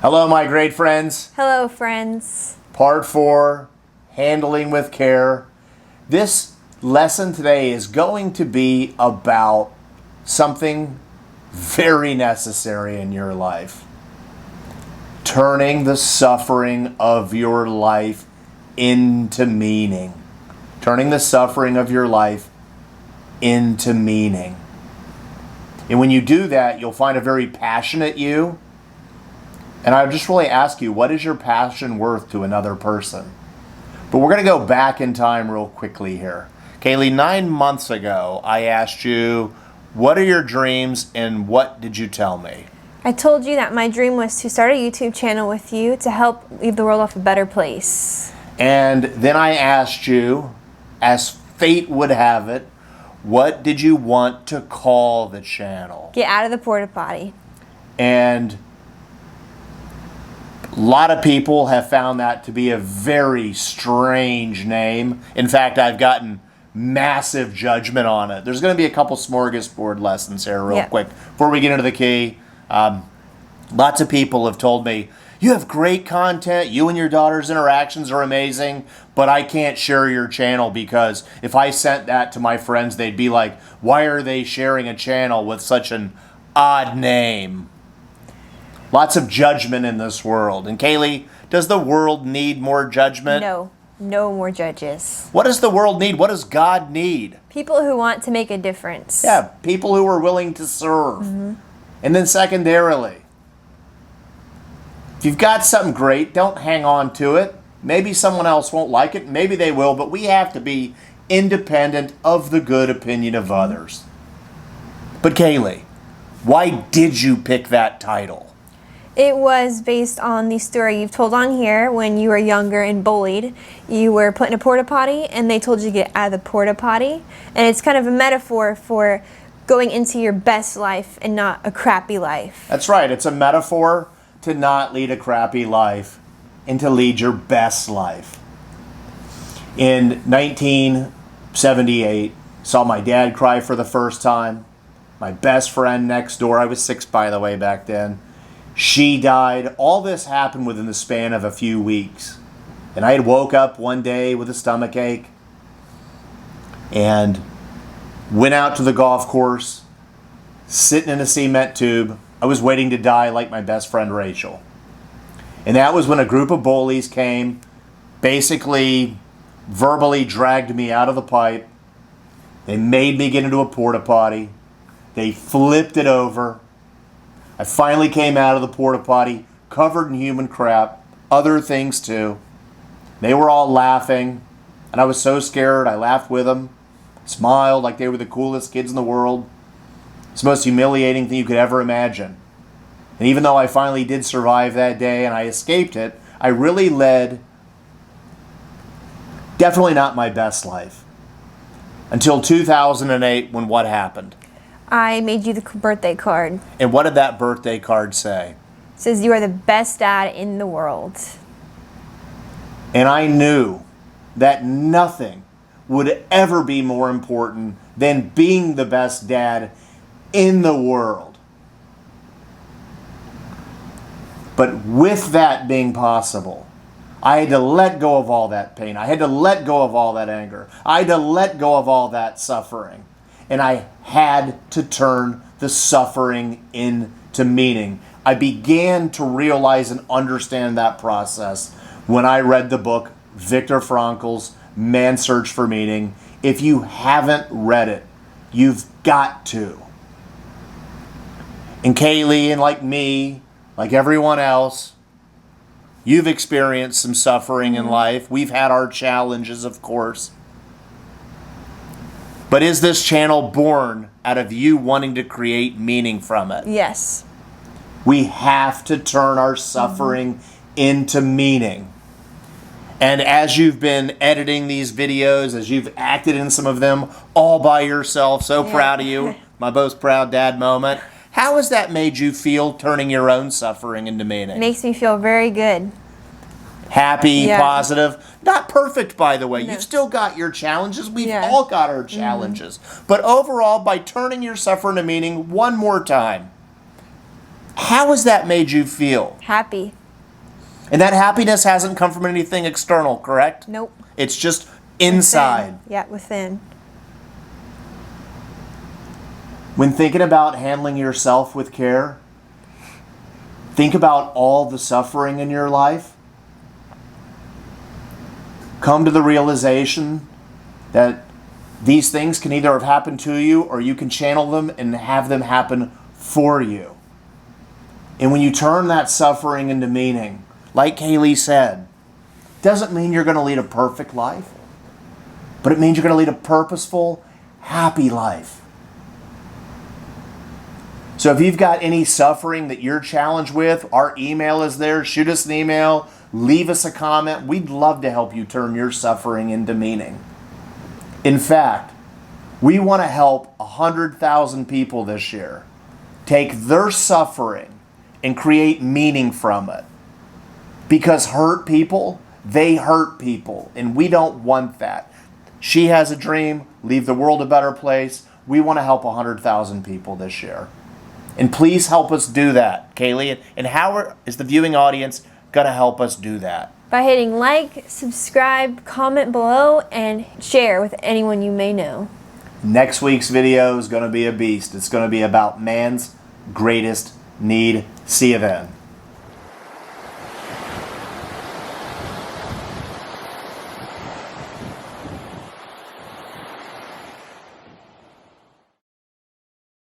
Hello, my great friends. Hello, friends. Part 4, Handling with Care. This lesson today is going to be about something very necessary in your life. Turning the suffering of your life into meaning. Turning the suffering of your life into meaning. And when you do that, you'll find a very passionate you. And I just really ask you, what is your passion worth to another person? But we're going to go back in time real quickly here. Kaylee, 9 months ago, I asked you, what are your dreams and what did you tell me? I told you that my dream was to start a YouTube channel with you to help leave the world off a better place. And then I asked you, as fate would have it, what did you want to call the channel? Get out of the porta potty. And a lot of people have found that to be a very strange name. In fact, I've gotten massive judgment on it. There's going to be a couple smorgasbord lessons here real quick before we get into the key. Lots of people have told me, you have great content, you and your daughter's interactions are amazing, but I can't share your channel because if I sent that to my friends, they'd be like, why are they sharing a channel with such an odd name? Lots of judgment in this world. And Kaylee, does the world need more judgment? No more judges. What does the world need? What does God need? People who want to make a difference. Yeah, people who are willing to serve. Mm-hmm. And then secondarily, if you've got something great, don't hang on to it. Maybe someone else won't like it. Maybe they will, but we have to be independent of the good opinion of others. But Kaylee, why did you pick that title? It was based on the story you've told on here. When you were younger and bullied, you were put in a porta potty and they told you to get out of the porta potty. And it's kind of a metaphor for going into your best life and not a crappy life. That's right. It's a metaphor to not lead a crappy life and to lead your best life. In 1978, saw my dad cry for the first time. My best friend next door, I was 6 by the way back then, she died. All this happened within the span of a few weeks. And I had woke up one day with a stomach ache and went out to the golf course, sitting in a cement tube. I was waiting to die like my best friend Rachel. And that was when a group of bullies came, basically verbally dragged me out of the pipe. They made me get into a porta potty. They flipped it over. I finally came out of the porta potty, covered in human crap, other things too. They were all laughing, and I was so scared, I laughed with them, smiled like they were the coolest kids in the world. It's the most humiliating thing you could ever imagine. And even though I finally did survive that day and I escaped it, I really led definitely not my best life. Until 2008 when what happened? I made you the birthday card. And what did that birthday card say? It says you are the best dad in the world. And I knew that nothing would ever be more important than being the best dad in the world. But with that being possible, I had to let go of all that pain. I had to let go of all that anger. I had to let go of all that suffering. And I had to turn the suffering into meaning. I began to realize and understand that process when I read the book Viktor Frankl's Man's Search for Meaning. If you haven't read it, you've got to. And Kaylee, and like me, like everyone else, you've experienced some suffering in life. We've had our challenges, of course. But is this channel born out of you wanting to create meaning from it? Yes. We have to turn our suffering into meaning. And as you've been editing these videos, as you've acted in some of them all by yourself, so proud of you, my most proud dad moment. How has that made you feel, turning your own suffering into meaning? It makes me feel very good. Happy, positive. Not perfect, by the way. No. You've still got your challenges. We've all got our challenges. But overall, by turning your suffering to meaning one more time, How has that made you feel? Happy. And that happiness hasn't come from anything external, correct? Nope. It's just inside. Within. Yeah, within. When thinking about handling yourself with care, think about all the suffering in your life. Come to the realization that these things can either have happened to you or you can channel them and have them happen for you. And when you turn that suffering into meaning, like Kaylee said, doesn't mean you're going to lead a perfect life, but it means you're going to lead a purposeful, happy life. So if you've got any suffering that you're challenged with, our email is there. Shoot us an email. Leave us a comment. We'd love to help you turn your suffering into meaning. In fact, we want to help 100,000 people this year take their suffering and create meaning from it. Because hurt people, they hurt people, and we don't want that. She has a dream, leave the world a better place. We want to help 100,000 people this year. And please help us do that, Kaylee. And how is the viewing audience going to help us do that? By hitting like, subscribe, comment below, and share with anyone you may know. Next week's video is going to be a beast. It's going to be about man's greatest need. See you then.